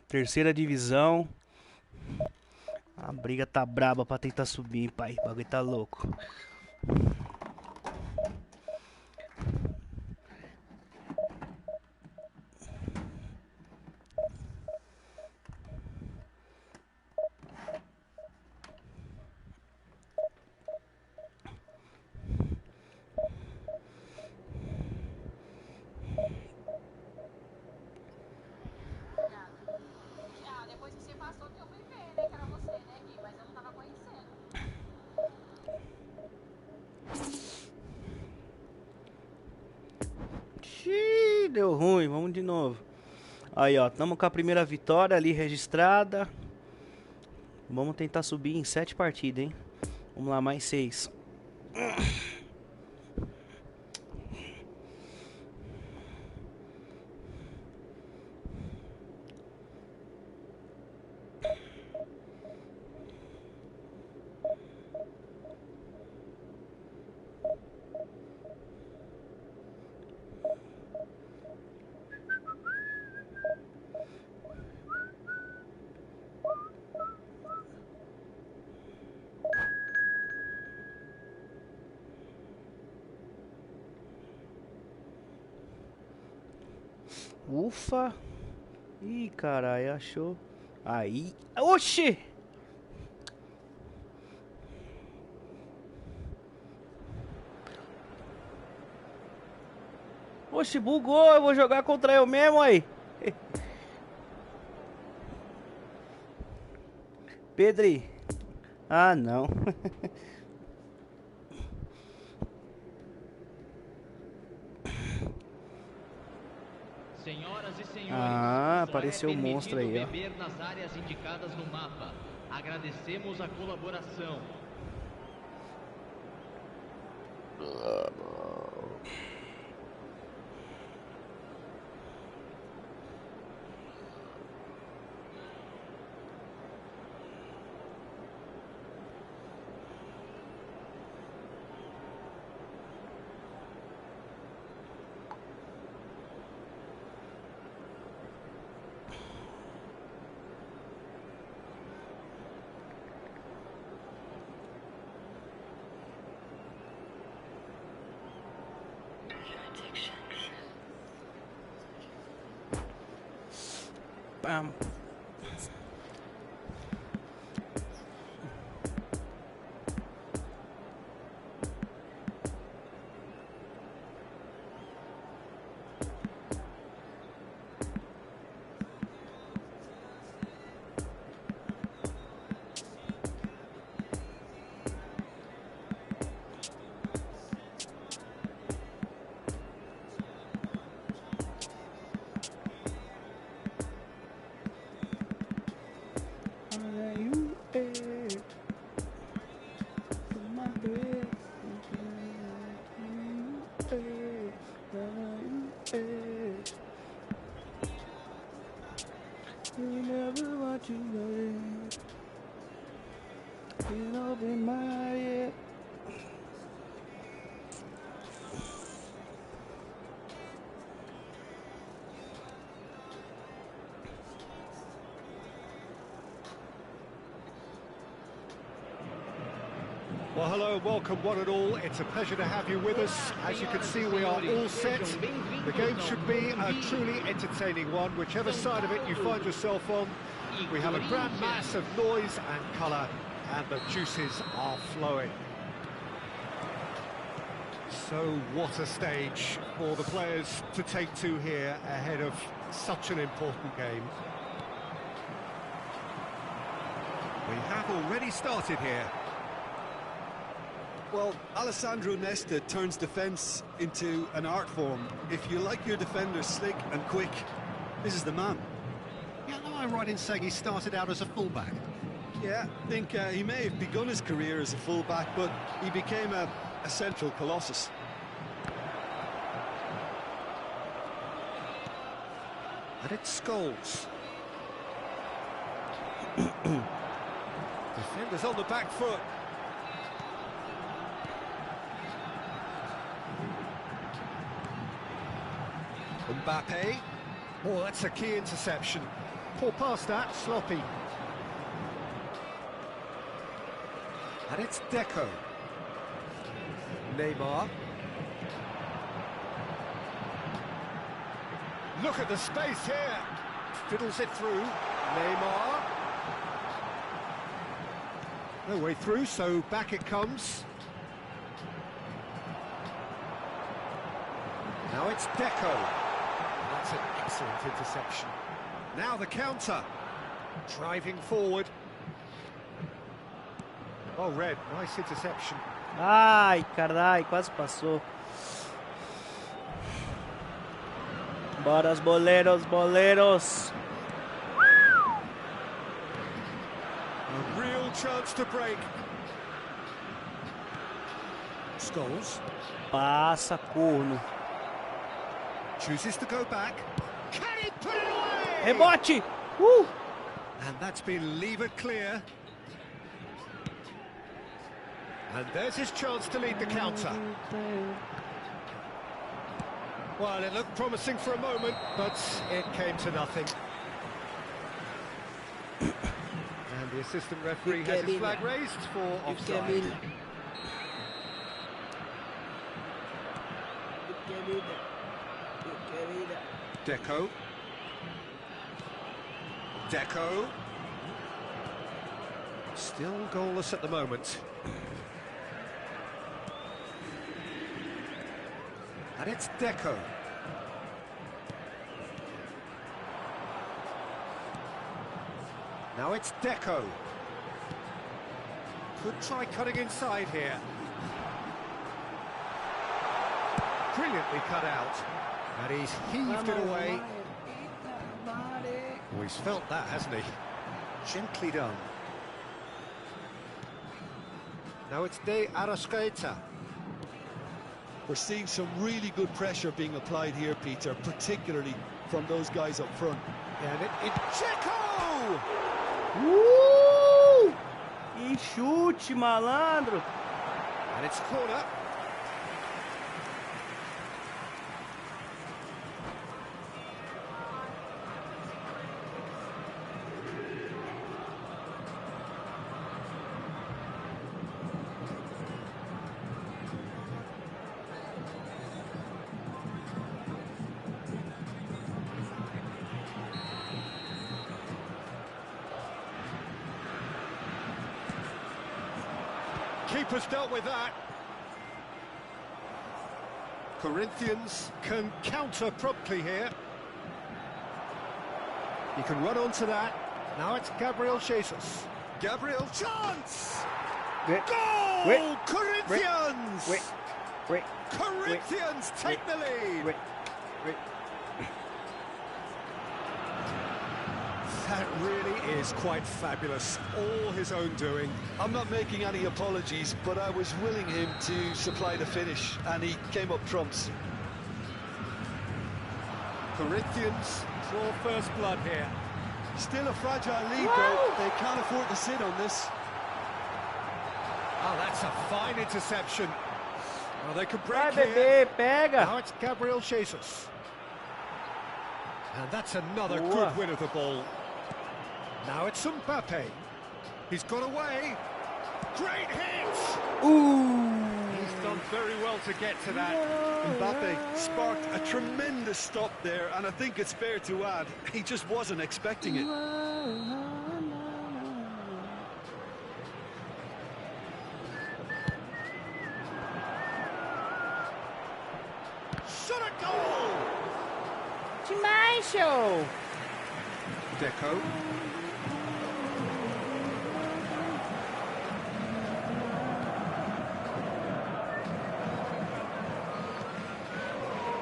Terceira divisão. A briga tá braba pra tentar subir, pai. O bagulho tá louco. Depois que você passou que eu fui ver, né? Que era você, né, Gui? Mas eu não tava conhecendo. Xiii, deu ruim. Vamos de novo. Aí, ó. Tamo com a primeira vitória ali registrada. Vamos tentar subir em 7 partidas, hein? Vamos lá, mais 6. Ufa. Ih, caralho, achou. Aí. Oxi! Oxi, bugou. Eu vou jogar contra eu mesmo aí. Pedri. Ah, não. Senhoras e senhores, Ah, só apareceu é o monstro permitido aí, ó. beber nas áreas indicadas no mapa. Agradecemos a colaboração. Pam. Well, hello and welcome one and all. It's a pleasure to have you with us. As you can see, we are all set. The game should be a truly entertaining one, whichever side of it you find yourself on. We have a grand mass of noise and colour, and the juices are flowing. So what a stage for the players to take to here ahead of such an important game. We have already started here. Well, Alessandro Nesta turns defence into an art form. If you like your defenders slick and quick, this is the man. Yeah, am I right in saying he started out as a fullback? Yeah, I think he may have begun his career as a fullback, but he became a central colossus. And it's Scholes. Defenders on the back foot. Mbappe. Oh, that's a key interception. Poor pass that, sloppy. And it's Deco. Neymar. Look at the space here. Fiddles it through. Neymar. No way through, so back it comes. Now it's Deco. That's an excellent interception. Now the counter. Driving forward. Oh, Red, nice interception. Ai, carai, quase passou. Bora os boleiros, boleiros. A real chance to break. Scholes. Passa, corno. Chooses to go back. Can he put it away? Rebote! And that's been levered clear. And there's his chance to lead the counter. Well, it looked promising for a moment, but it came to nothing. And the assistant referee has his flag raised for offside. Deco. Deco. Still goalless at the moment. And it's Deco. Now it's Deco. Could try cutting inside here. Brilliantly cut out. And he's heaved it away. Oh, he's felt that, hasn't he? Gently done. Now it's De Arrascaeta. We're seeing some really good pressure being applied here, Peter, particularly from those guys up front. And it Checo! Que chute, malandro! And it's corner. Keeper's dealt with that. Corinthians can counter promptly here. He can run onto that. Now it's Gabriel Jesus. Gabriel, chance! Goal! Corinthians! Corinthians take the lead. That really is quite fabulous. All his own doing. I'm not making any apologies, but I was willing him to supply the finish, and he came up trumps. Corinthians draw first blood here. Still a fragile lead, though. They can't afford to sit on this. Oh, that's a fine interception. Well, they could break Vai, here. bebê, pega! Now it's Gabriel Jesus. And that's another Boa. good win of the ball. Now it's Mbappe. He's got away. Great hit! He's done very well to get to that. Mbappe sparked a tremendous stop there, and I think it's fair to add, he just wasn't expecting it. Shot a goal! Demais, show! Deco.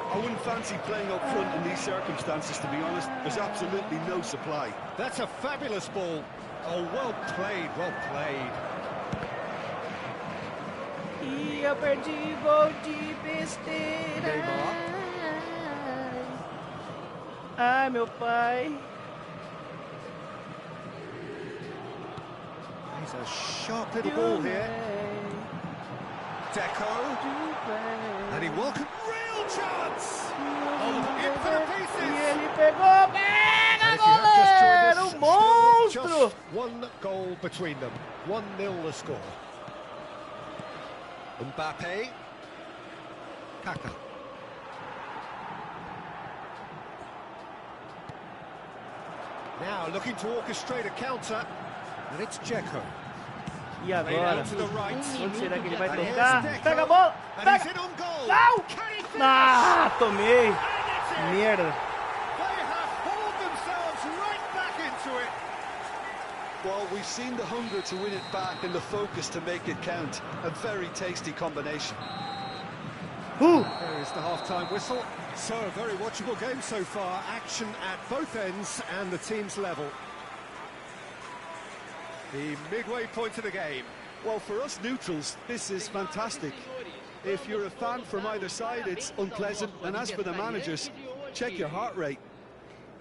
I wouldn't fancy playing up front in these circumstances, to be honest. There's absolutely no supply. That's a fabulous ball. Oh, well played, well played. E eu perdi gol de besteira. Neymar. Ai, meu pai. He's a sharp little ball here. Deco. And he welcomed real chance. Oh, in for the pieces. E ele pegou, pega, And if you have just joined us, Malandro! One goal between them. 1-0 the score. Mbappe. Kaka. Now looking to orchestrate a counter, and it's Dzeko. E agora? To the right. Onde será que ele vai And here's tocar? Dzeko. Pega a bola! And Pega! he's in on goal. Não! Can he finish? Ah, tomei! And it's in. Merda! They have hauled themselves right back into it. Well, we've seen the hunger to win it back and the focus to make it count. A very tasty combination. There is the half-time whistle. So, a very watchable game so far. Action at both ends and the teams level. The midway point of the game. Well, for us neutrals, this is fantastic. If you're a fan from either side, it's unpleasant. And as for the managers, check your heart rate.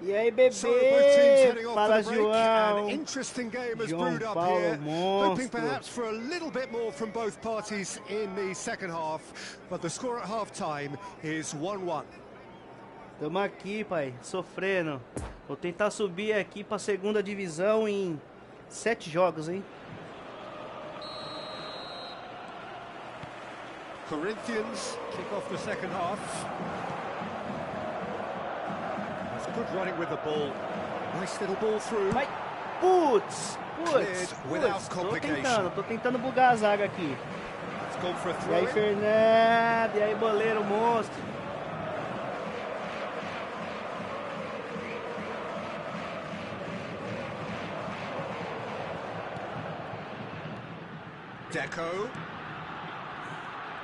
E aí, So both teams bebê? heading off Fala, for the break. An João! interesting game has João brewed up Paulo, here. Hoping monstro. perhaps for a little bit more from both parties in the second half. But the score at half-time is 1-1. Tamo aqui, pai, sofrendo. Vou tentar subir aqui pra segunda divisão em 7 jogos, hein? Corinthians kick off the second half. That's good running with the ball. Nice little ball through. Vai! Putz! Cleared without Putz! complication. Tô tentando bugar a zaga aqui. It's gone for a E aí, throw. Fernando? E aí, boleiro monstro? Dzeko.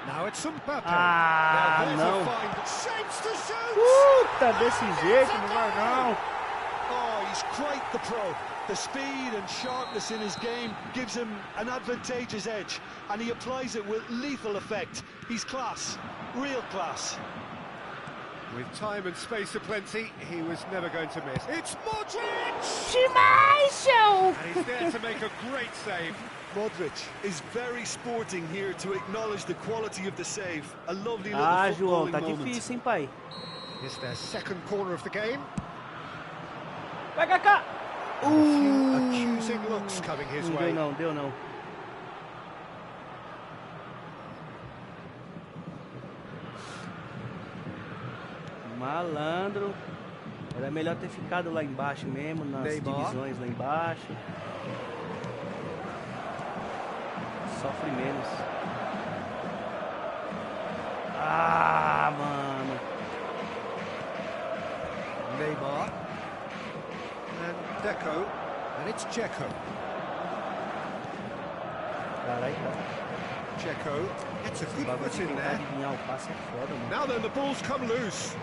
Now it's Mbappe. Ah, now there's não. a find. Shapes to shoot. Puta, desse jeito não vai não. Oh, he's quite the pro. The speed and sharpness in his game gives him an advantageous edge, and he applies it with lethal effect. He's class, real class. With time and space aplenty, he was never going to miss. It's Modric! Demais, And he's there to make a great save. Modric is very sporting here to acknowledge the quality of the save. A lovely little Ah, João, footballing tá moment. difícil, hein, pai? It's their second corner of the game. Pega cá! A few accusing looks coming his Não way. deu não, deu não. Malandro. Era melhor ter ficado lá embaixo mesmo, nas Neymar. divisões lá embaixo. Sofre menos. Ah, mano. Neymar. And Deco. And it's Dzeko. Caralho, tá. Dzeko gets a Esse good bagulho foot de in tentar there. adivinhar o passe é foda, mano. Now then, the ball's come loose.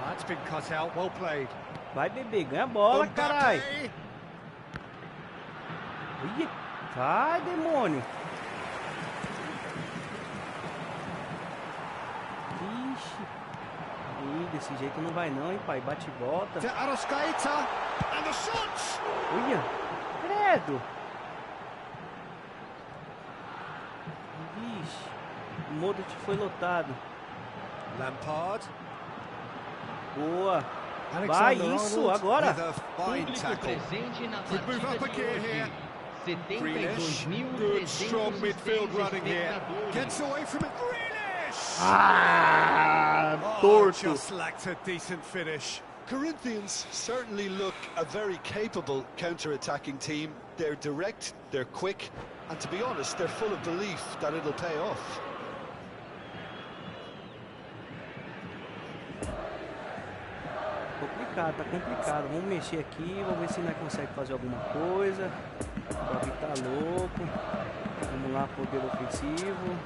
That's been cut out. Well played. Vai, bebê, ganha a bola, caralho. Mbappe. Ih, vai, demônio. Ixi. Ih, desse jeito não vai não, hein, pai. Bate e volta. To Arrascaeta. And the shot. Olha, credo. Vixe, o Modric foi lotado. Lampard. Boa. Vai, Alexander isso, Arnold agora. with a fine Público tackle. presente na Could move partida up de again here. hoje. Grealish, 72.306 good strong midfield running here. espectadores. Gets away from it. Grealish! Ah, Oh, torto. just lacked a decent finish. Corinthians certainly look a very capable counter-attacking team. They're direct, they're quick, and to be honest, they're full of belief that it'll pay off. Complicado, tá complicado. Vamos mexer aqui, vamos ver se nós conseguimos fazer alguma coisa. O Davi tá louco. Vamos lá, poder ofensivo.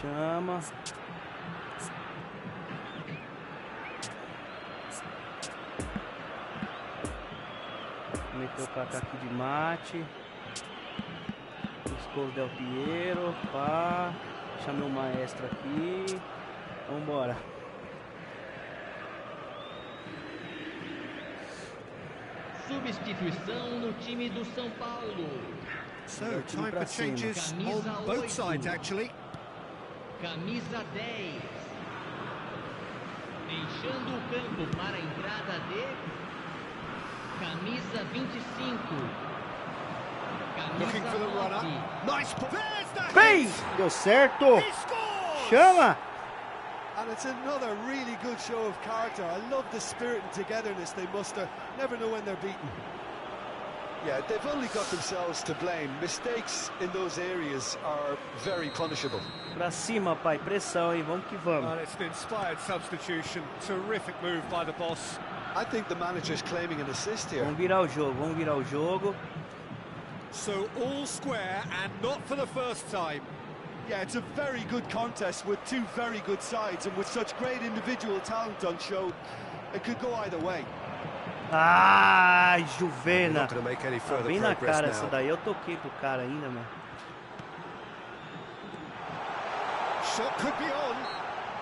Chama. Meteu o Kaká aqui de mate. Os Del Piero. Pá. Chamei o maestro aqui. Vambora. Substituição no time do São Paulo. So, time for changes Camisa on both 8. sides, actually. camisa 10. Deixando o campo para a entrada de camisa 25. Looking for the runner. Nice. There's the Bem! hit. Deu certo! He scores! Chama! And it's another really good show of character. I love the spirit and togetherness they muster. Never know when they're beaten. Yeah, they've only got themselves to blame. Mistakes in those areas are very punishable. Pra cima, pai. Pressão, hein? Vamos que vamos. And it's an inspired substitution. Terrific move by the boss. I think the manager's claiming an assist here. Vamos virar o jogo, vamos virar o jogo. So all square and not for the first time. Yeah, it's a very good contest with two very good sides, and with such great individual talent on show, it could go either way. Ai, Juvena. Not going to make any Tá further bem na progress cara now. essa daí. Eu toquei pro cara ainda, mano. Shot could be on.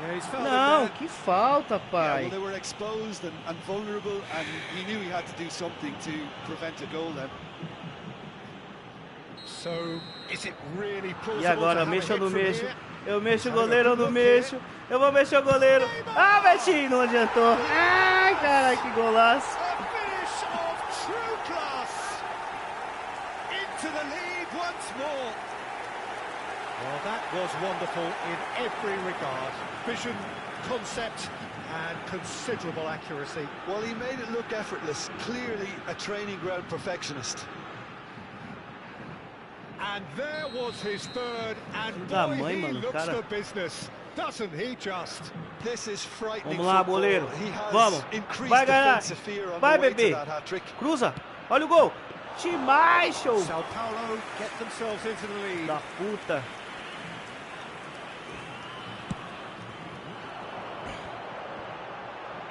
Yeah, he's fouled Não, it there. que falta, Yeah, pai. well, they were exposed and vulnerable, and he knew he had to do something to prevent a goal then. So, is it really plausible E agora, to have a mexo ou hit não from mexo? here? Eu mexo o goleiro ou não mexo? Eu vou mexer o goleiro. Ah, mexi, não adiantou. Ai, caralho, que golaço. A finish of true class. Into the lead once more. Well, that was wonderful in every regard. Vision, concept, and considerable accuracy. Well, he made it look effortless. Clearly a training ground perfectionist. And there was his third, and Da boy, mãe, he mano, looks cara. the business, doesn't he just? This is frightening. Vamos lá, football. goleiro. He has Vamos. increased Vai ganhar. defensive fear on Vai, the way bebê. to that hat-trick. Cruza. Olha o gol. Demais, show. Sao Paulo get themselves into the lead. Da puta.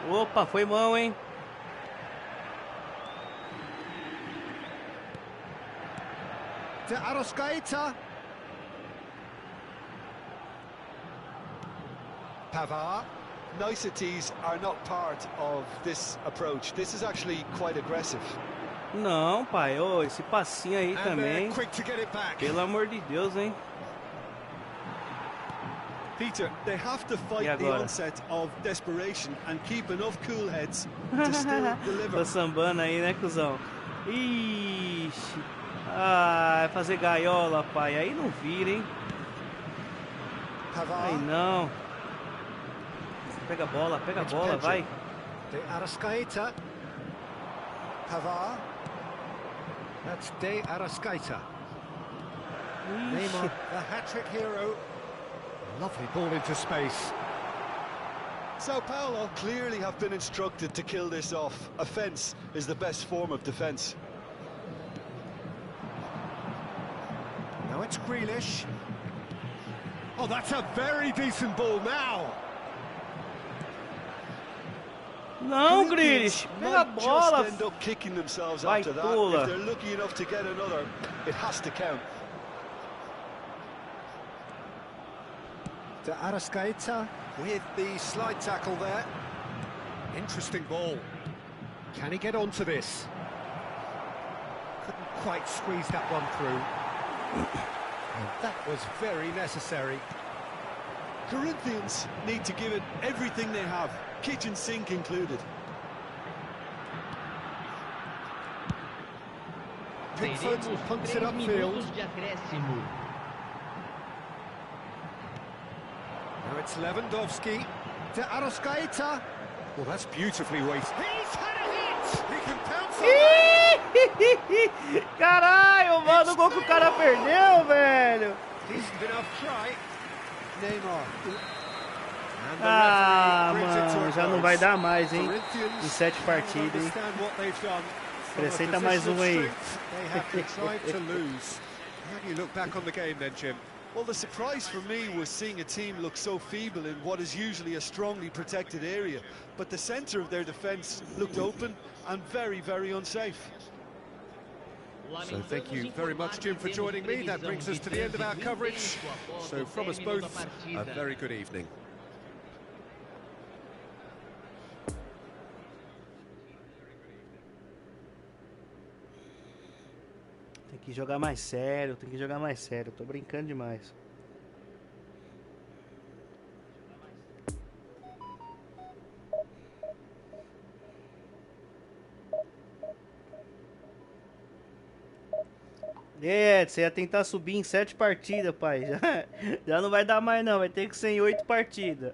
Opa, foi mão, hein? De Arrascaeta. Pavard. Niceties are not part of this approach. This is actually quite aggressive. Não, pai. Ô, esse passinho aí And they're também. quick to get it back. Pelo amor de Deus, hein? Peter, they have to fight the agora? onset of desperation and keep enough cool heads to still deliver. Tô sambando aí, né, cuzão? Ixi. Ah, fazer gaiola, pai. Aí não vira, hein? Aí Pavard. não. Pega a bola, vai. De Arrascaeta. Pavard. That's De Arrascaeta. Ixi. Neymar, the hat-trick hero. Lovely ball into space. Sao Paulo clearly have been instructed to kill this off. Offence is the best form of defence. Now it's Grealish. Oh, that's a very decent ball now. Não, Grealish. Pega a Might bola. just end up kicking themselves Vai, after that. tola. If they're lucky enough to get another, it has to count. De Arrascaeta with the slide tackle there. Interesting ball. Can he get onto this? Couldn't quite squeeze that one through. That was very necessary. Corinthians need to give it everything they have, kitchen sink included. Pickford Teremos punts 3 it upfield. minutos de acréscimo. Now it's Lewandowski. De Arrascaeta. Well, that's beautifully weighted. He's had a hit! He can pounce on that. Caralho, mano, o gol que o cara perdeu, velho. Decent enough try. Neymar. And the Ah, referee brings it to mano, a já não close. vai dar mais, hein? Corinthians Em 7 partidas, hein? understand what they've done. From a Acrescenta mais position of um aí. strength, they have contrived to lose. How do you look back on the game then, Jim? Well, the surprise for me was seeing a team look so feeble in what is usually a strongly protected area. But the centre of their defence looked open and very, very unsafe. So thank you very much, Jim, for joining me. That brings us to the end of our coverage. So from us both, a very good evening. Tem que jogar mais sério, Tô brincando demais. É, você ia tentar subir em 7 partidas, pai. Já não vai dar mais não, vai ter que ser em 8 partidas.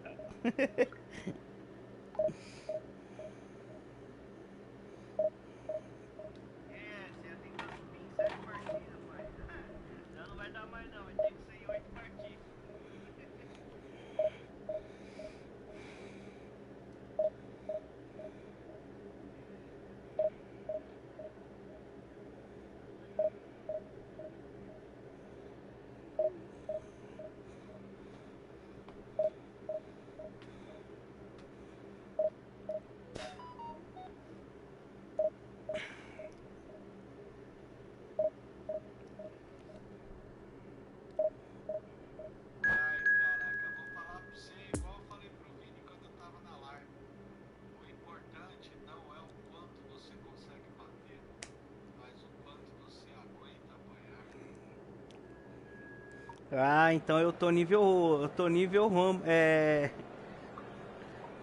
Ah, então eu tô nível. Eu tô nível.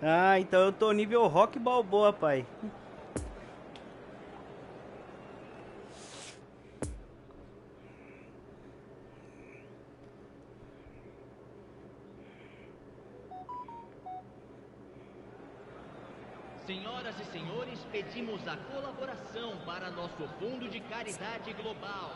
Ah, então eu tô nível Rock Balboa, pai. Senhoras e senhores, pedimos a colaboração para nosso Fundo de Caridade Global.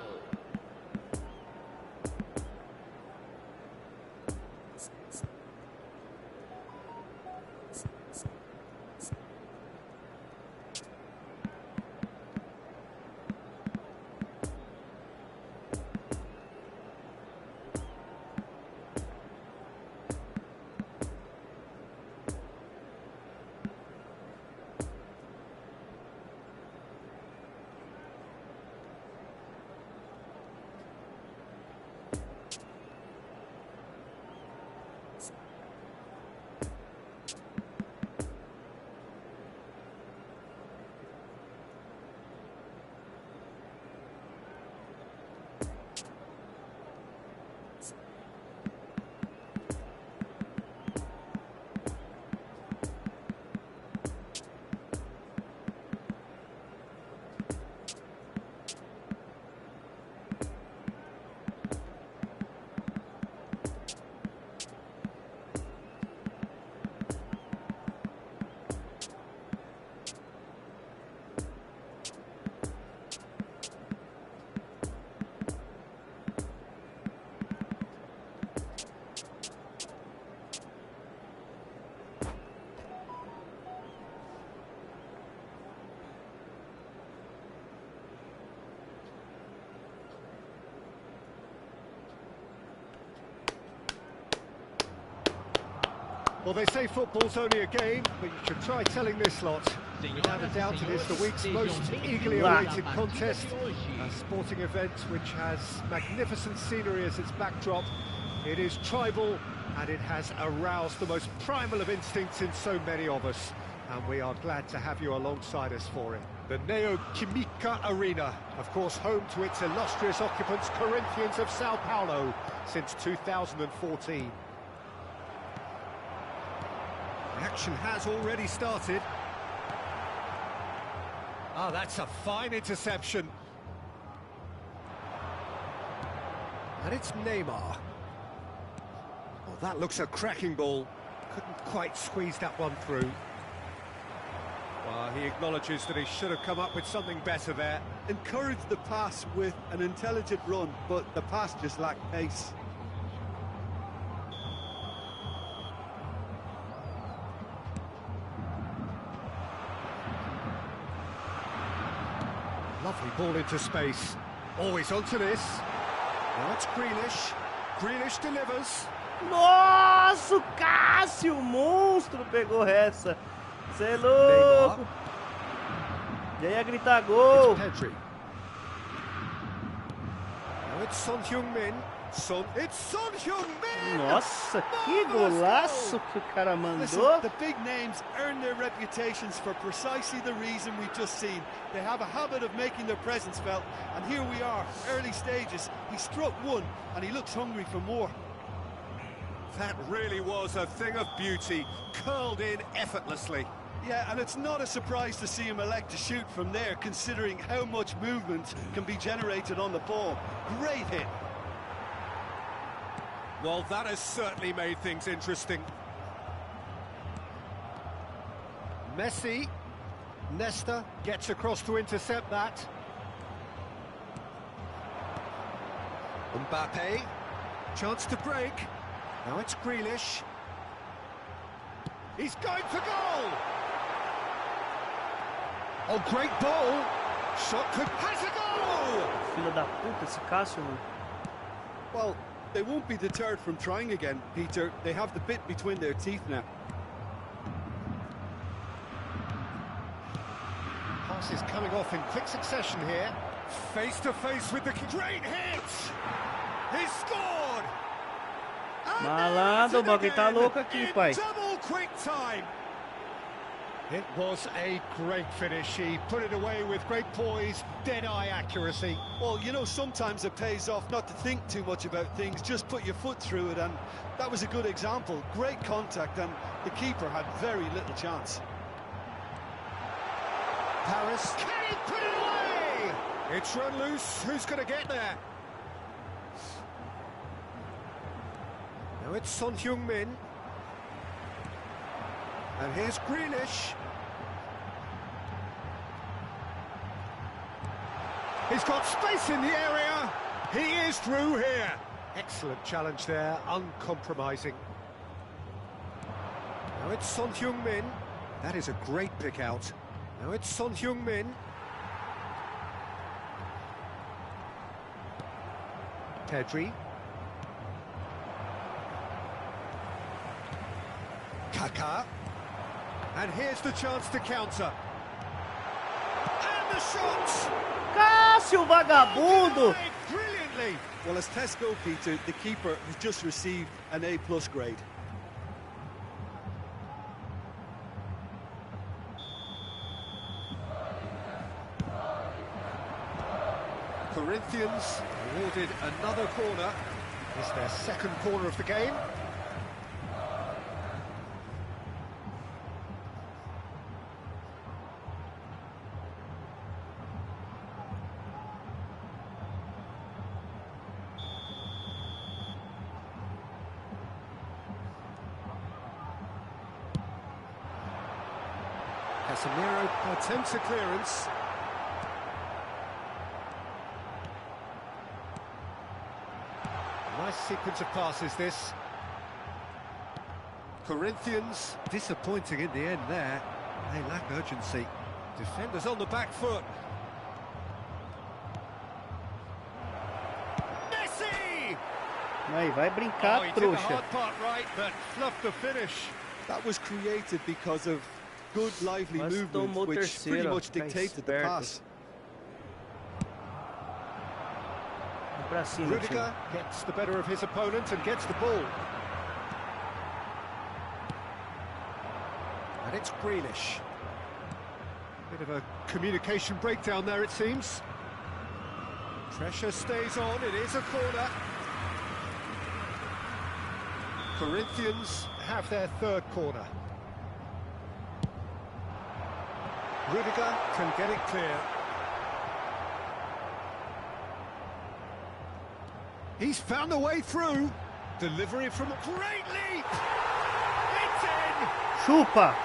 Well, they say football's only a game, but you should try telling this lot. Without a doubt, it is the week's most eagerly awaited contest, a sporting event which has magnificent scenery as its backdrop. It is tribal, and it has aroused the most primal of instincts in so many of us, and we are glad to have you alongside us for it. The Neoquímica Arena, of course, home to its illustrious occupants, Corinthians of Sao Paulo, since 2014. The action has already started. Ah, that's a fine interception. And it's Neymar. Well, that looks a cracking ball. Couldn't quite squeeze that one through. Well, he acknowledges that he should have come up with something better there. Encouraged the pass with an intelligent run, but the pass just lacked pace. Lovely ball into space. Always onto this. Now it's Grealish. Grealish delivers. Nossa, o Cássio, monstro, pegou essa. Você é louco. Já ia gritar gol. It's Pedri. Now it's Son Heung-min. It's Son Heung-min! Nossa, que golaço que o cara mandou. Listen, the big names earn their reputations for precisely the reason we've just seen. They have a habit of making their presence felt, and here we are, early stages. He struck one, and he looks hungry for more. That really was a thing of beauty, curled in effortlessly. Yeah, and it's not a surprise to see him elect to shoot from there, considering how much movement can be generated on the ball. Great hit. Well, that has certainly made things interesting. Messi. Nesta gets across to intercept that. Mbappe. Chance to break. Now it's Grealish. He's going for goal! Oh, great ball! Shot could... has a goal! Filho da puta, esse Cássio, mano. Well, they won't be deterred from trying again, Peter. They have the bit between their teeth now. Pass is coming off in quick succession here. Face to face with the... great hit! He's scored! Malandro, o bagulho tá louco aqui, pai. Double quick time! It was a great finish. He put it away with great poise, dead-eye accuracy. Well, you know, sometimes it pays off not to think too much about things, just put your foot through it, and that was a good example. Great contact, and the keeper had very little chance. Paris, can he put it away? It's run loose. Who's going to get there? Now it's Son Heung-min. And here's Grealish. He's got space in the area. He is through here. Excellent challenge there, uncompromising. Now it's Son Heung-min. That is a great pick out. Now it's Son Heung-min. Pedri. Kaká. And here's the chance to counter. And the shot! Cássio, vagabundo! Brilliantly! Well, as tests go, Peter, the keeper has just received an A+ grade. Corinthians awarded another corner. It's their second corner of the game. Casemiro attempts a clearance. Nice sequence of passes, this. Corinthians disappointing in the end there. They lack urgency. Defenders on the back foot. Messi! Aí, vai brincar, He did the trouxa. hard part right, but fluffed the finish. That was created because of good, lively Mas movement, tomou which pretty terceiro, much ó, tá dictated the esperto. pass. Vai pra cima, time. Rudiger gets the better of his opponent and gets the ball. And it's Grealish. Bit of a communication breakdown there, it seems. Pressure stays on, it is a corner. Corinthians have their third corner. Rudiger can get it clear. He's found a way through. Delivery from a great leap. It's in. Chupa!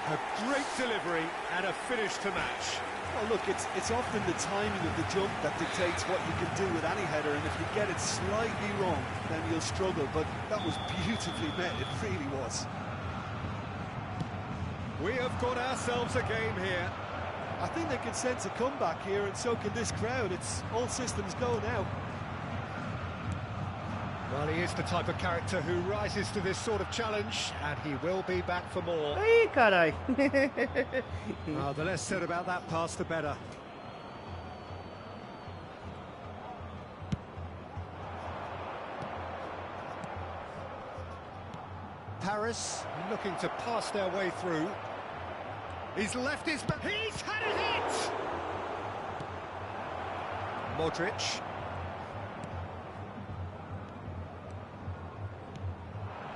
A great delivery and a finish to match. Well, look, it's often the timing of the jump that dictates what you can do with any header, and if you get it slightly wrong, then you'll struggle, but that was beautifully met, it really was. We have got ourselves a game here. I think they can sense a comeback here, and so can this crowd. It's all systems go now. Well, he is the type of character who rises to this sort of challenge, and he will be back for more. Aí, carai. The less said about that pass, the better. Paris looking to pass their way through. He's left his... He's had a hit! Modric.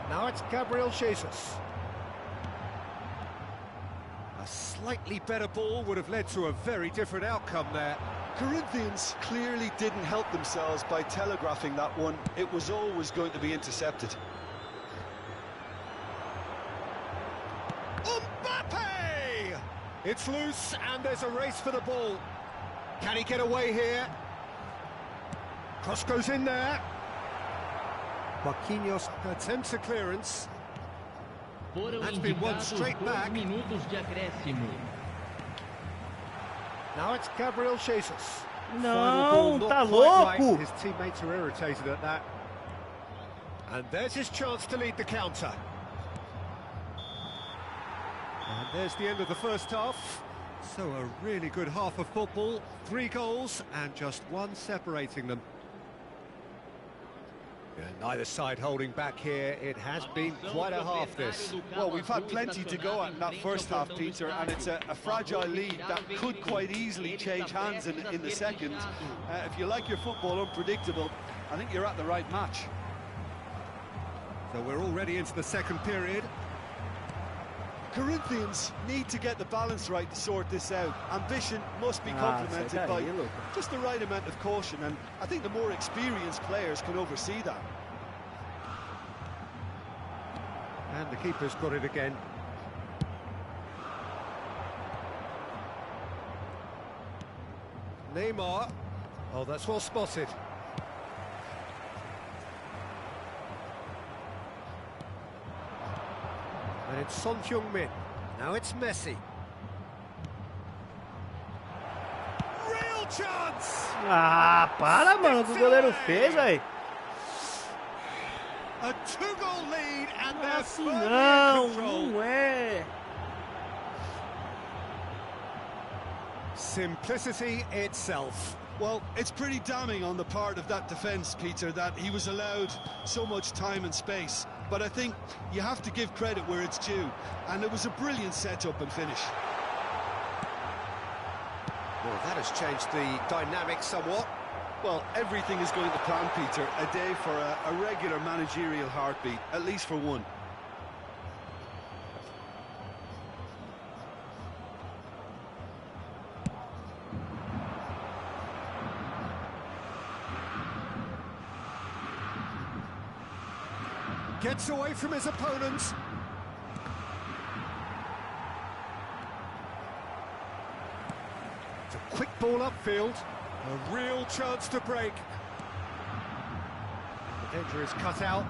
Now it's Gabriel Jesus. A slightly better ball would have led to a very different outcome there. Corinthians clearly didn't help themselves by telegraphing that one. It was always going to be intercepted. Mbappe! It's loose and there's a race for the ball. Can he get away here? Cross goes in there. Marquinhos attempts a clearance. That's been won straight back. Now it's Gabriel Jesus. Não, tá Right. louco! His teammates are irritated at that. And there's his chance to lead the counter. And there's the end of the first half. So a really good half of football. 3 goals and just 1 separating them. Yeah, neither side holding back here. It has been quite a half, this. Well, we've had plenty to go at in that first half, Peter, and it's a fragile lead that could quite easily change hands in the second. If you like your football unpredictable, I think you're at the right match. So we're already into the second period. Corinthians need to get the balance right to sort this out. Ambition must be complemented by just the right amount of caution, and I think the more experienced players can oversee that. And the keeper's got it again. Neymar. Oh, that's well spotted. And it's Son Heung-min. Now it's Messi. Real chance! Ah, para, mano, o que o goleiro fez, velho. A 2-goal lead and they're Assim firmly in não, control. não é. Simplicity itself. Well, it's pretty damning on the part of that defence, Peter, that he was allowed so much time and space. But I think you have to give credit where it's due, and it was a brilliant setup and finish. Well, that has changed the dynamic somewhat. Well, everything is going to plan, Peter. A day for a regular managerial heartbeat, at least for one. Gets away from his opponents. It's a quick ball upfield. A real chance to break. The danger is cut out.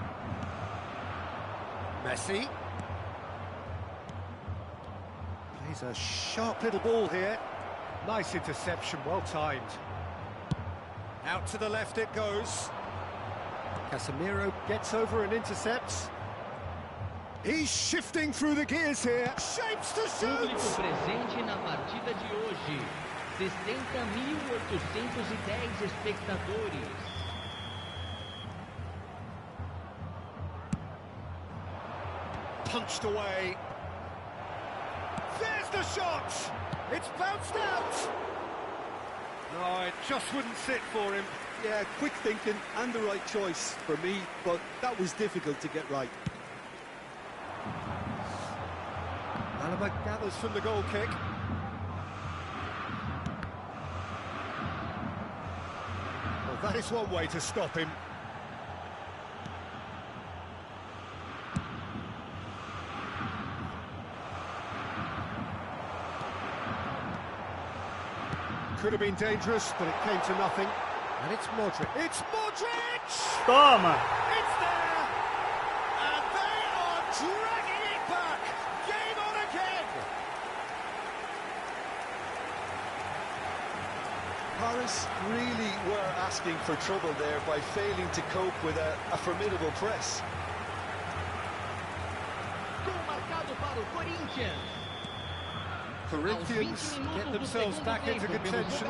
Messi. Plays a sharp little ball here. Nice interception, well timed. Out to the left it goes. Casemiro gets over and intercepts. He's shifting through the gears here. Shapes to shoot! Público presente na partida de hoje. 60.810 espectadores. Punched away. There's the shot! It's bounced out! No, it just wouldn't sit for him. Yeah, quick thinking and the right choice for me, but that was difficult to get right. Alaba gathers from the goal kick. Well, that is one way to stop him. Could have been dangerous, but it came to nothing. And it's Modric. It's Modric! Toma! It's there! And they are dragging it back! Game on again! Paris really were asking for trouble there by failing to cope with a formidable press. Gol marcado para o Corinthians. Corinthians get themselves back into contention.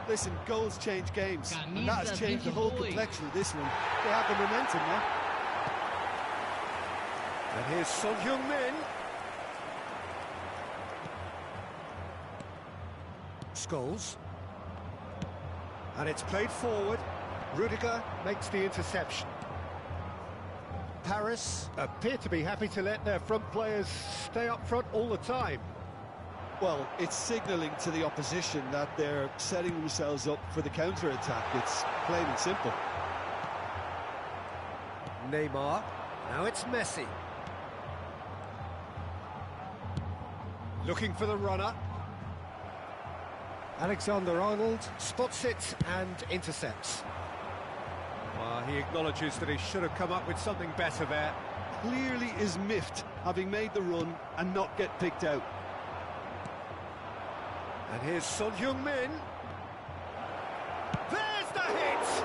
Listen, goals change games, and that has changed the whole complexion of this one. They have the momentum now. And here's Son Heung-min. Scholes. And it's played forward. Rudiger makes the interception. Paris appear to be happy to let their front players stay up front all the time. Well, it's signalling to the opposition that they're setting themselves up for the counter-attack. It's plain and simple. Neymar, now it's Messi. Looking for the runner. Alexander-Arnold spots it and intercepts. He acknowledges that he should have come up with something better there. Clearly is miffed, having made the run and not get picked out. And here's Son Heung-min. There's the hit!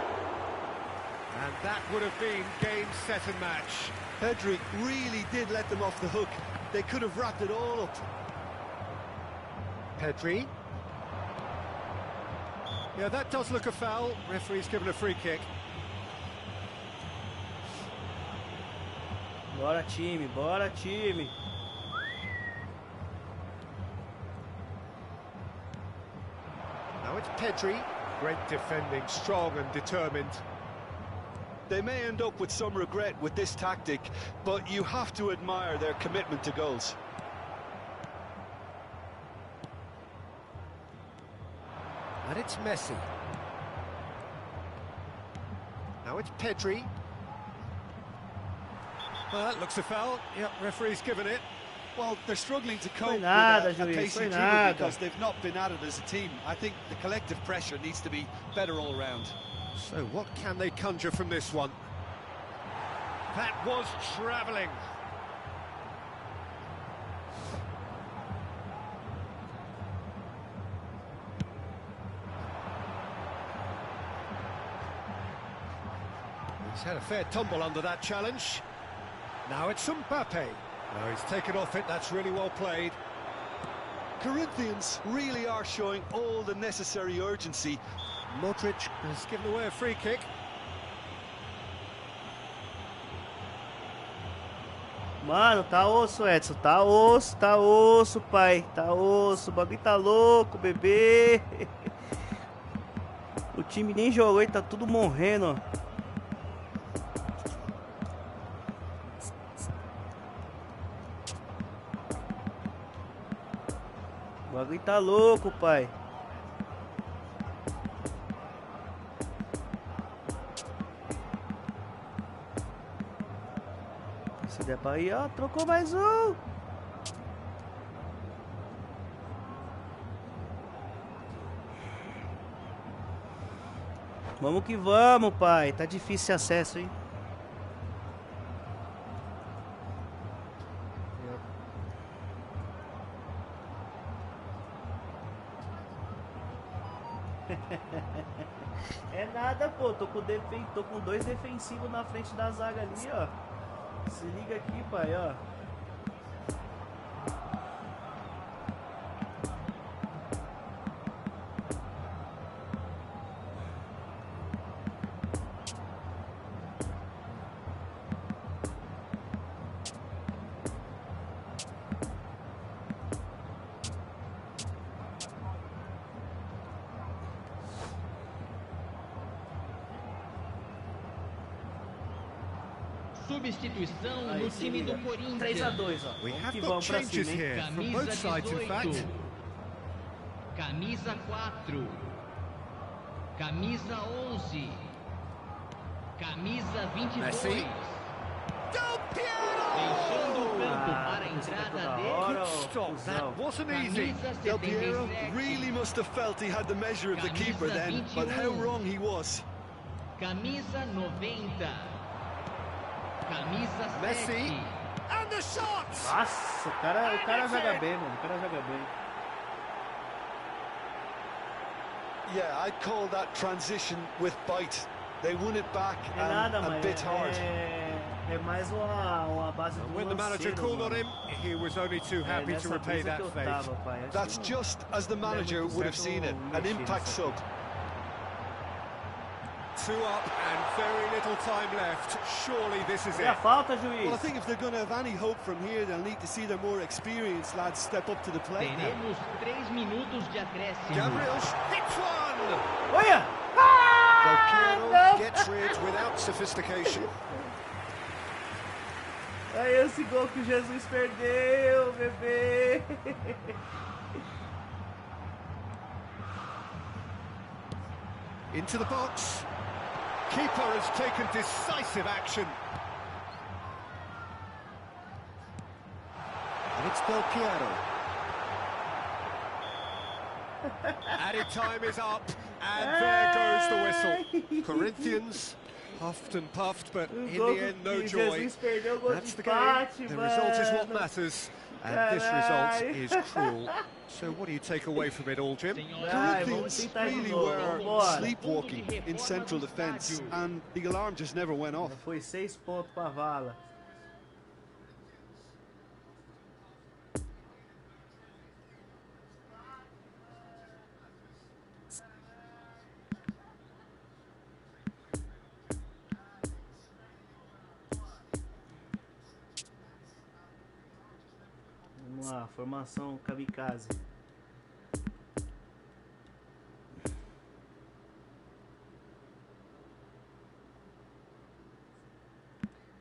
And that would have been game, set and match. Pedri really did let them off the hook. They could have wrapped it all up. Pedri. Yeah, that does look a foul. Referee's given a free kick. Bora time, bora time. Now it's Pedri. Great defending, strong and determined. They may end up with some regret with this tactic, but you have to admire their commitment to goals. And it's Messi. Now it's Pedri. Well, that looks a foul. Yep, referee's given it. Well, they're struggling to cope with nada, a pacey foi dribble nada. because they've not been at it as a team. I think the collective pressure needs to be better all round. So what can they conjure from this one? That was travelling. He's had a fair tumble under that challenge. Now it's Mbappe. Now he's taken off it, that's really well played. Corinthians really are showing all the necessary urgency. Modric has given away a free kick. Mano, tá osso, Edson. Tá osso, pai. Tá osso. O bagulho tá louco, bebê. O time nem jogou e tá tudo morrendo, ó. O bagulho tá louco, pai. Se der pra ir, ó, trocou mais um. Vamos que vamos, pai. Tá difícil esse acesso, hein? É nada, pô. Tô com dois defensivos na frente da zaga ali, ó. Se liga aqui, pai, ó. Substituição no time do Corinthians. 3-2, ó. We Vamos have que got vamos pra changes cima, hein? here from both sides, in fact. Camisa 4. Camisa 11. Camisa 22. Messi. Deixando o campo para a entrada de Stop, that wasn't easy. camisa Del Piero 77. really must have felt he had the measure of the keeper then, but how wrong he was. Camisa 90. Camisa 7. Messi. And the shot! Nossa, o cara joga bem, mano. O cara joga bem. Yeah, I'd call that transition with bite. They won it back É nada, and a mano. bit hard. É mais uma base do When the manager Lanceiro, called on mano. him, he was only too happy to Nessa repay brisa que that eu fate. tava, pai. Acho That's que just as the manager would have seen it, an impact sub. 2 up and very little time left. Surely this is E a it. falta, Well, I juiz. think if they're going to have any hope from here, they'll need to see their more experienced lads step up to the plate now. Teremos 3 minutos de acréscimo. Gabriel hits one! Olha! Del Piero não! gets rid without sophistication. Aí esse gol que o Jesus perdeu, bebê. Into the box. Keeper has taken decisive action. And it's Del Piero. Added time is up, and there goes the whistle. Corinthians huffed and puffed, but in the end, no joy. That's the game. The result is what matters, and this result is cruel. So what do you take away from it all, Jim? Corinthians really were sleepwalking in central defence, and the alarm just never went off. Foi 6 pontos pra vala. Vamos lá, formação kamikaze.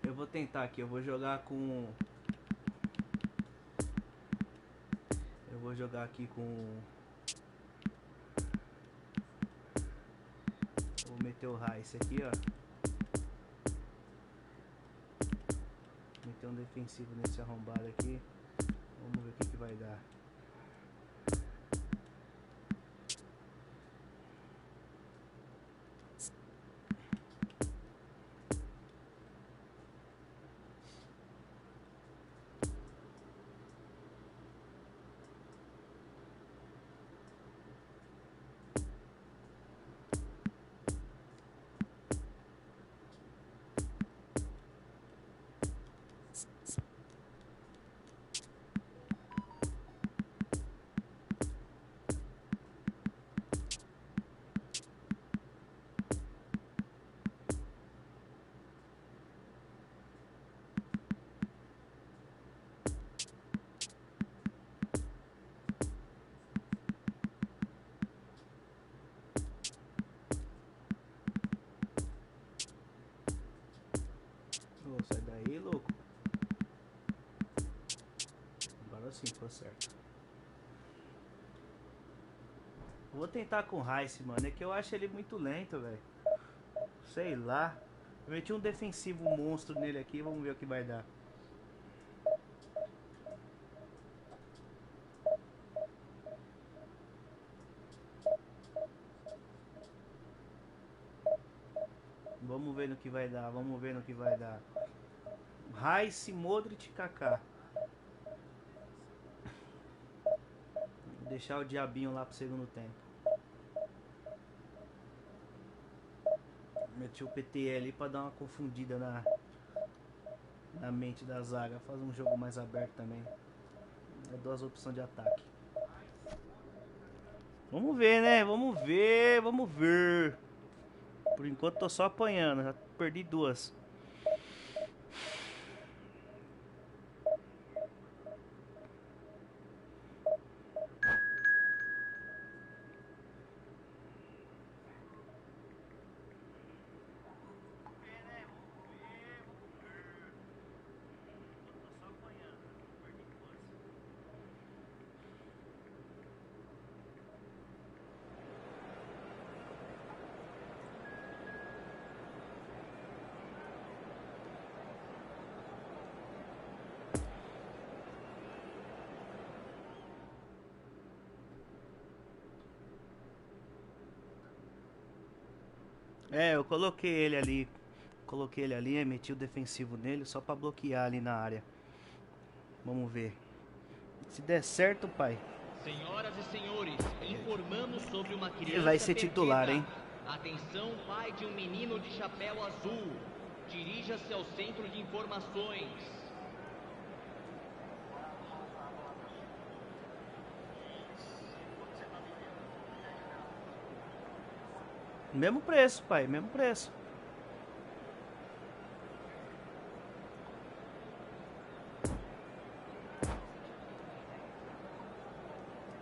Eu vou tentar aqui, eu vou jogar aqui com... Vou meter o Rice aqui, ó. Meter um defensivo nesse arrombado aqui. Vamos ver o que vai dar. Sai daí, louco. Agora sim, ficou certo. Vou tentar com o Rice, mano. É que eu acho ele muito lento, velho. Sei lá. Eu meti um defensivo monstro nele aqui. Vamos ver o que vai dar. Vamos ver no que vai dar. Vamos ver no que vai dar. Rice, Modric, Kaká. Vou deixar o diabinho lá pro segundo tempo. Meti o PTL pra dar uma confundida na mente da zaga. Fazer um jogo mais aberto também. É 2 opções de ataque. Vamos ver, né? Vamos ver, vamos ver. Por enquanto tô só apanhando. Já perdi 2. É, eu coloquei ele ali. Coloquei ele ali, meti o defensivo nele só pra bloquear ali na área. Vamos ver. Se der certo, pai. Senhoras e senhores, informamos sobre uma criança Ele vai ser perdida. titular, hein? Atenção, pai de um menino de chapéu azul. Dirija-se ao centro de informações. Mesmo preço, pai, mesmo preço.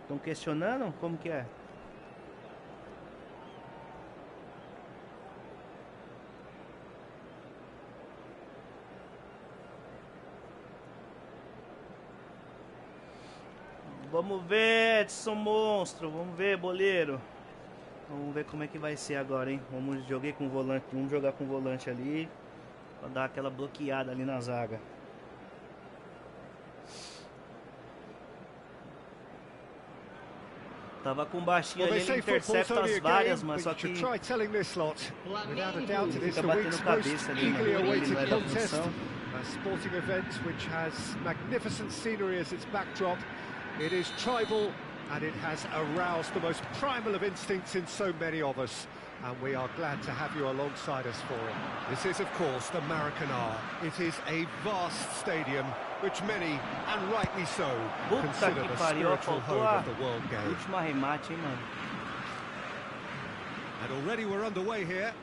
Estão questionando? Como que é? Vamos ver, Edson Monstro. Vamos ver, boleiro. Vamos ver como é que vai ser agora, hein? Vamos jogar com o volante, vamos jogar com o volante ali. Pra dar aquela bloqueada ali na zaga. Tava com baixinho ali, ele intercepta as várias, mas só que fica batendo cabeça ali na orelha, não é da função. A sporting event which has magnificent scenery as its backdrop. It is tribal and it has aroused the most primal of instincts in so many of us. And we are glad to have you alongside us for it. This is, of course, the Maracanã. It is a vast stadium, which many, and rightly so, consider the spiritual home of the world game. Última remate, hein, mano. And already we're underway here.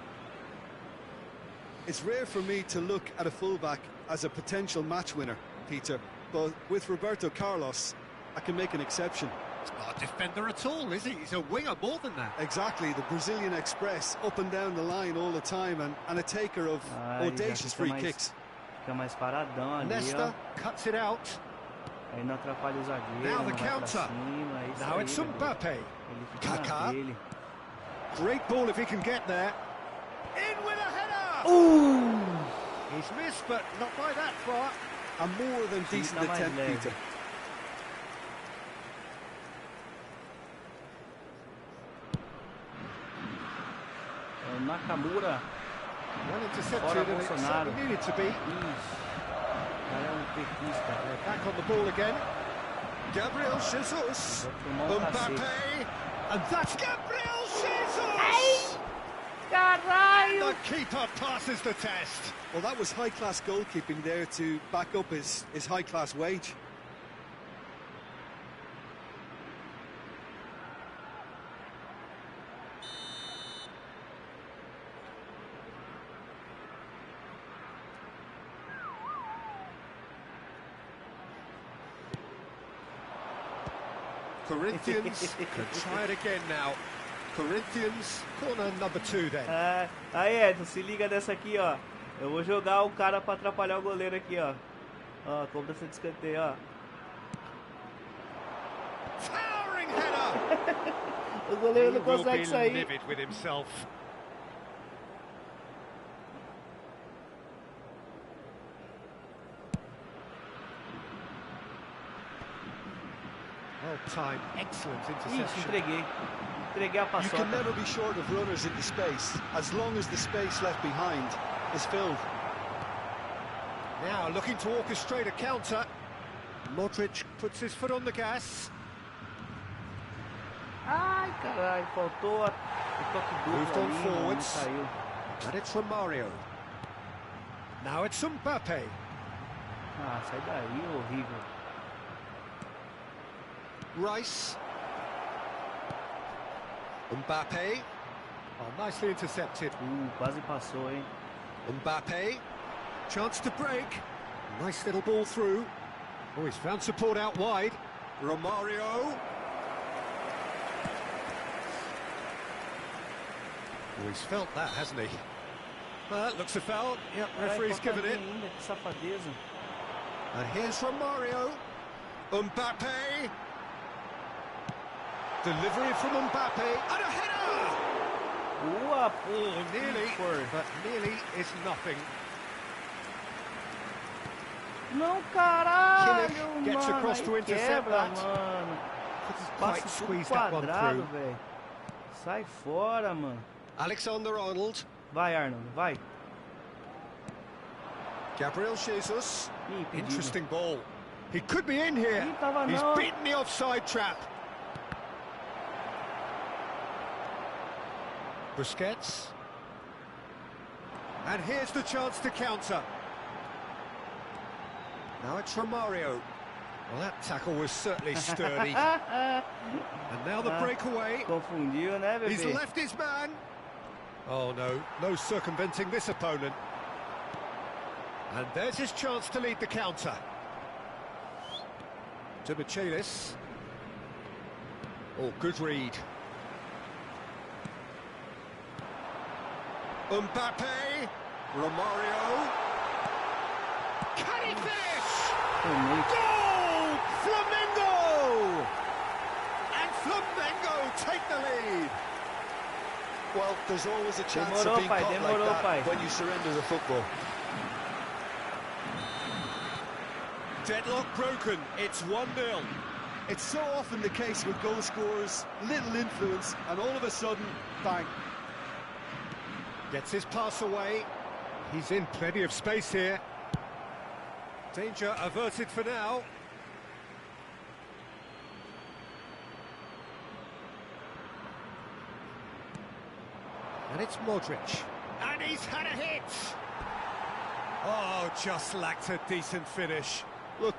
It's rare for me to look at a fullback as a potential match winner, Peter, but with Roberto Carlos, I can make an exception. He's not a defender at all, is he? He's a winger more than that. Exactly, the Brazilian Express, up and down the line all the time, and a taker of audacious free kicks. Fica mais paradão ali, Nesta cuts it out. Aí não atrapalha o zagueiro. Now the não vai pra counter. cima, é isso Now aí, it's velho. Mbappe. Ele fica na Kaká. dele. Great ball if he can get there. In with a header! He's missed, but not by that far. A more than decent tá mais attempt, leve. Peter. É o Nakamura. Well intercepted, Fora and it Bolsonaro. certainly needed to be. Ixi. O cara é um petista, velho. Back on the ball again. Gabriel Jesus. Vai tomar um cacete. Mbappe. And that's Gabriel Jesus! Caralho! The keeper passes the test. Well, that was high-class goalkeeping there to back up his high-class wage. Corinthians could try it again now. Corinthians, corner number 2 then. Ah, aí, Edson, se liga dessa aqui, ó. Eu vou jogar o cara pra atrapalhar o goleiro aqui, ó. Ó, cobrança de escanteio, ó. Towering header! O goleiro He não will consegue be sair. livid with himself. Well timed, excellent Ixi, interception. entreguei. Entreguei a You paçoca. can never be short of runners into space, as long as the space left behind is filled. Now looking to orchestrate a counter. Modric puts his foot on the gas. Ai, caralho, faltou o toque Moved duplo on ali, mano, não forwards. saiu. And it's Romario. Now it's Mbappe. Ah, sai daí, horrível. Rice. Mbappe. Oh, nicely intercepted. Quase passou, hein. Mbappe. Chance to break. Nice little ball through. Oh, he's found support out wide. Romario. Oh, he's felt that, hasn't he? Well, that looks a foul. Yep, referee's given it. Ainda, que safadeza. And here's Romario. Mbappe. Delivery from Mbappe. And a header! Boa, Oh, nearly, but nearly is nothing. Não, caralho, Kimmich gets mano. across Aí to intercept quebra, that. mano. Couldn't Passa quite tudo squeeze that one quadrado, through. velho. Sai fora, mano. Alexander-Arnold. Vai, Arnold, vai. Gabriel Jesus. Ih, impedido. Interesting ball. He could be in here. Ih, tava He's não. beaten the offside trap. Busquets. And here's the chance to counter. Now it's Romario. Well, that tackle was certainly sturdy. And now the breakaway. Confundiu, né, bebê? He's left his man. Oh, no. No circumventing this opponent. And there's his chance to lead the counter. To Michelis. Oh, good read. Mbappe. Romario. Can he finish? Tomei. Goal! Flamengo! Flamengo take the lead. Well, there's always a chance Demorou, of being pai, caught demorou, like pai. that when you surrender the football. Deadlock broken, it's 1-0. It's so often the case with goal scorers, little influence, and all of a sudden, bang. Gets his pass away. He's in plenty of space here. Danger averted for now. And it's Modric. And he's had a hit! Oh, just lacked a decent finish. Look,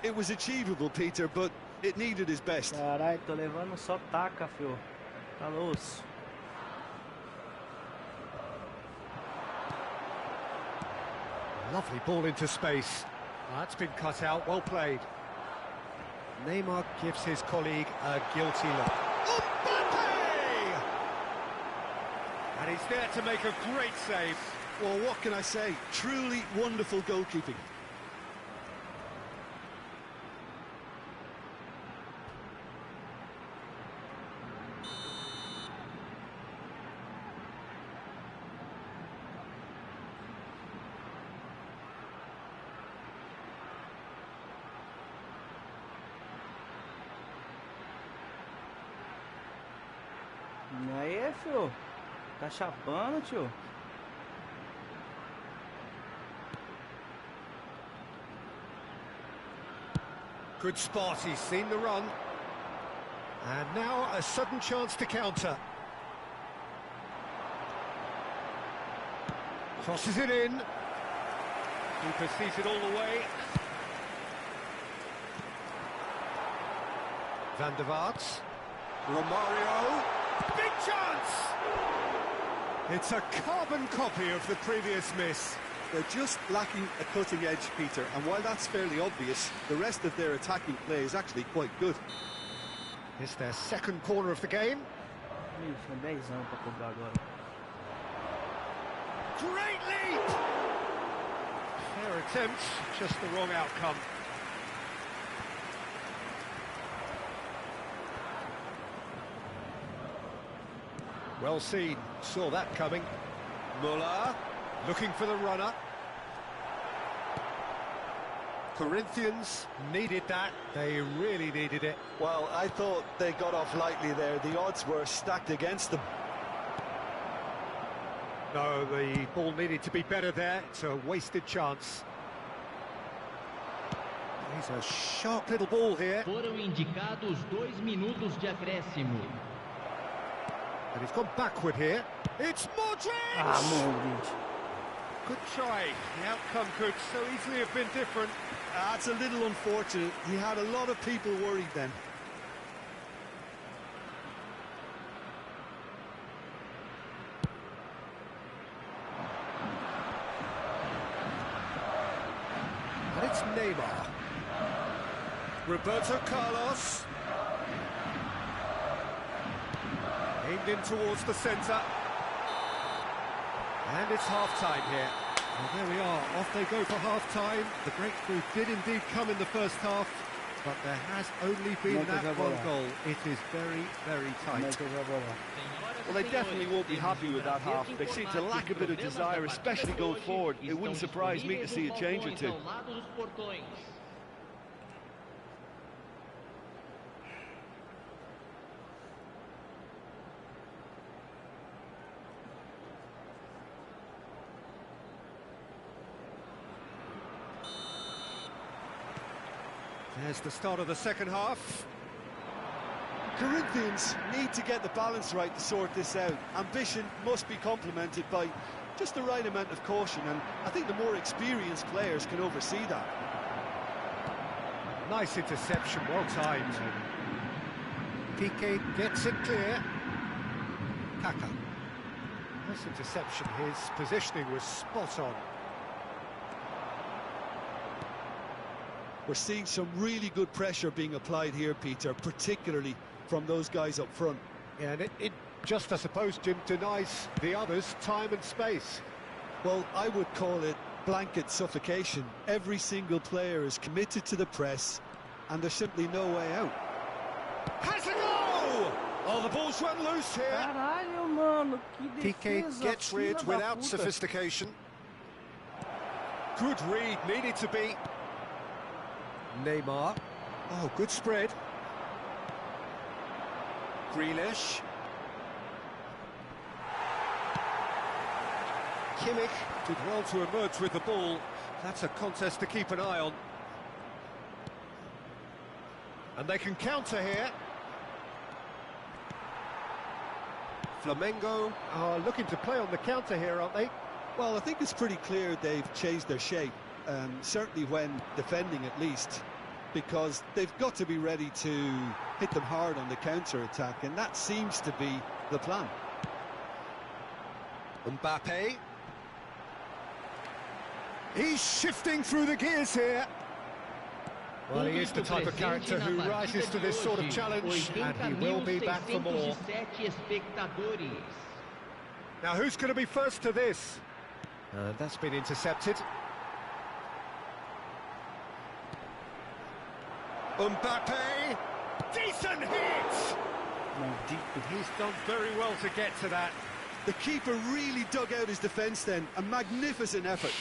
it was achievable, Peter, but it needed his best. Carai, tô levando só taca, fio. Tá louco. Lovely ball into space. That's been cut out, well played. Neymar gives his colleague a guilty look. Mbappe! And he's there to make a great save. Well, what can I say? Truly wonderful goalkeeping. E aí, fio? Tá chapando, tio? Good spot, he's seen the run. And now a sudden chance to counter. Crosses it in. Keeper sees it all the way. Van der Vaart. Romario. Big chance! It's a carbon copy of the previous miss. They're just lacking a cutting edge, Peter, and while that's fairly obvious, the rest of their attacking play is actually quite good. It's their second corner of the game. Ixi, é 10 pra cobrar agora. Great leap! Fair attempt, just the wrong outcome. Well seen, saw that coming. Muller, looking for the runner. Corinthians needed that, they really needed it. Well, I thought they got off lightly there. The odds were stacked against them. No, the ball needed to be better there, it's a wasted chance. He's a sharp little ball here. Foram indicados 2 minutos de acréscimo. And he's gone backward here. It's Modric! Ah, Modric. Good try. The outcome could so easily have been different. That's a little unfortunate. He had a lot of people worried then. And it's Neymar. Roberto Carlos. Aimed in towards the centre. And it's half-time here. Well, there we are, off they go for half-time. The breakthrough did indeed come in the first half, but there has only been that one goal. It is very, very tight. Well, they definitely won't be happy with that half. They seem to lack a bit of desire, especially going forward. It wouldn't surprise me to see a change or two. There's the start of the second half. Corinthians need to get the balance right to sort this out. Ambition must be complemented by just the right amount of caution, and I think the more experienced players can oversee that. Nice interception, well timed. Piqué gets it clear. Kaka. Nice interception, his positioning was spot on. We're seeing some really good pressure being applied here, Peter, particularly from those guys up front. Yeah, and it just, I suppose, Jim, denies the others time and space. Well, I would call it blanket suffocation. Every single player is committed to the press, and there's simply no way out. Has a goal! Oh, the ball's run loose here. Caralho, mano, que PK defesa, gets filha rid da without puta. sophistication. Good read, needed to be. Neymar. Oh, good spread. Grealish. Kimmich did well to emerge with the ball. That's a contest to keep an eye on. And they can counter here. Flamengo are looking to play on the counter here, aren't they? Well, I think it's pretty clear they've changed their shape, certainly when defending at least, because they've got to be ready to hit them hard on the counter-attack, and that seems to be the plan. Mbappe. He's shifting through the gears here. Well, he is the type of character who rises to this sort of challenge, and he will be back for more. Now, who's going to be first to this? That's been intercepted. Mbappe! Decent hit! He's done very well to get to that. The keeper really dug out his defence then, a magnificent effort.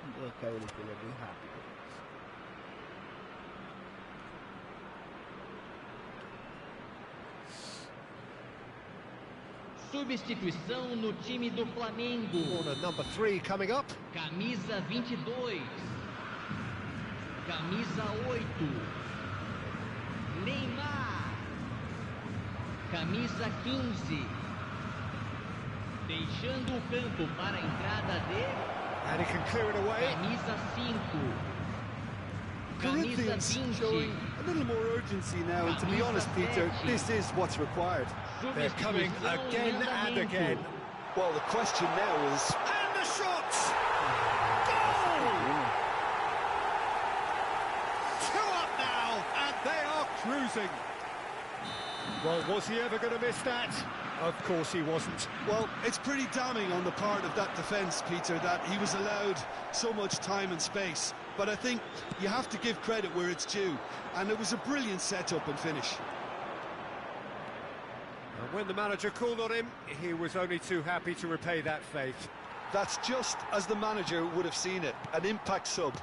Vou colocar ele que ele é bem rápido. Substituição no time do Flamengo. Corner number 3 coming up. Camisa 22. Camisa 8. Neymar. Camisa 15. Deixando o campo para a entrada de... And he can clear it away. Camisa 5. Corinthians showing a little more urgency now, and to be honest, Peter, this is what's required. They're coming again and again. Well, the question now is... And the shot! Goal! 2 up now, and they are cruising. Well, was he ever going to miss that? Of course he wasn't. Well, it's pretty damning on the part of that defence, Peter, that he was allowed so much time and space. But I think you have to give credit where it's due, and it was a brilliant setup and finish. And when the manager called on him, he was only too happy to repay that faith. That's just as the manager would have seen it, an impact sub.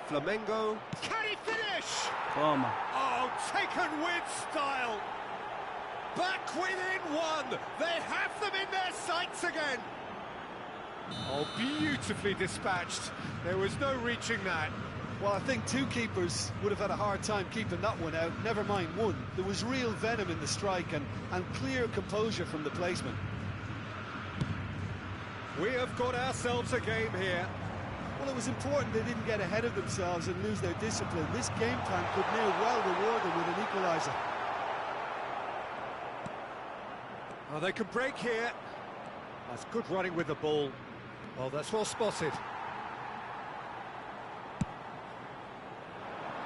Flamengo. Can he finish? Toma. Oh, taken with style. Back within 1. They have them in their sights again. Oh, beautifully dispatched. There was no reaching that. Well, I think 2 keepers would have had a hard time keeping that one out, never mind 1. There was real venom in the strike and clear composure from the placement. We have got ourselves a game here. Well, it was important they didn't get ahead of themselves and lose their discipline. This game plan could near well reward them with an equaliser. Oh, they can break here. That's good running with the ball. Oh, that's well spotted.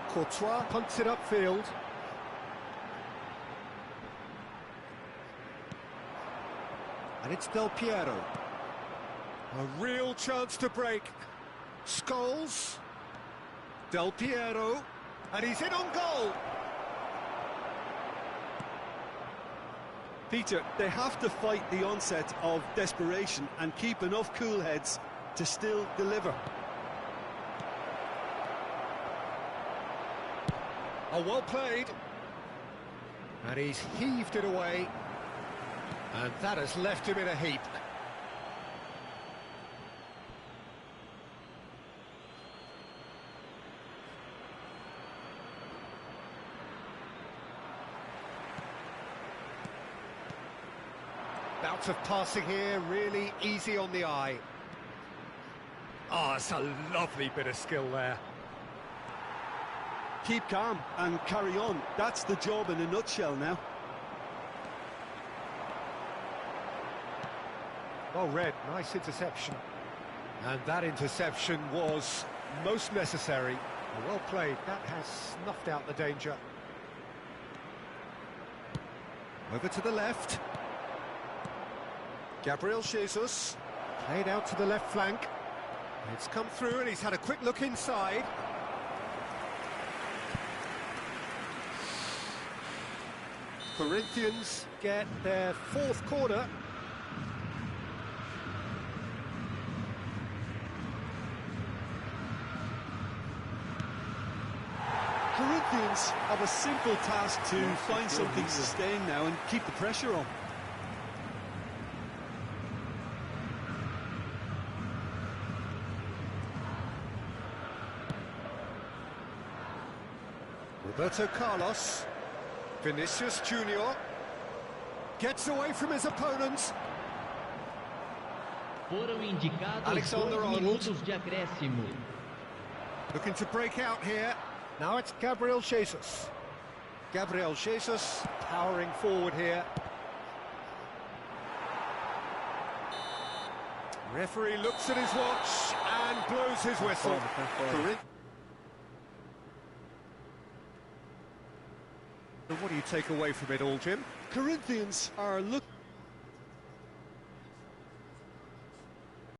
Courtois punts it upfield. And it's Del Piero. A real chance to break. Scholes. Del Piero. And he's in on goal. Peter, they have to fight the onset of desperation and keep enough cool heads to still deliver. Oh, well played. And he's heaved it away. And that has left him in a heap. Bouts of passing here, really easy on the eye. Oh, it's a lovely bit of skill there. Keep calm and carry on. That's the job in a nutshell now. Well read, nice interception. And that interception was most necessary. Well played, that has snuffed out the danger. Over to the left. Gabriel Jesus. Played out to the left flank. It's come through and he's had a quick look inside. Corinthians get their fourth corner. Corinthians have a simple task to find something sustained now and keep the pressure on. Roberto Carlos. Vinicius Junior gets away from his opponents. Foram indicados Alexander 2 Arnold. minutos de acréscimo. Looking to break out here. Now it's Gabriel Jesus. Gabriel Jesus powering forward here. Referee looks at his watch and blows his whistle. What do you take away from it all, Jim? Corinthians are looking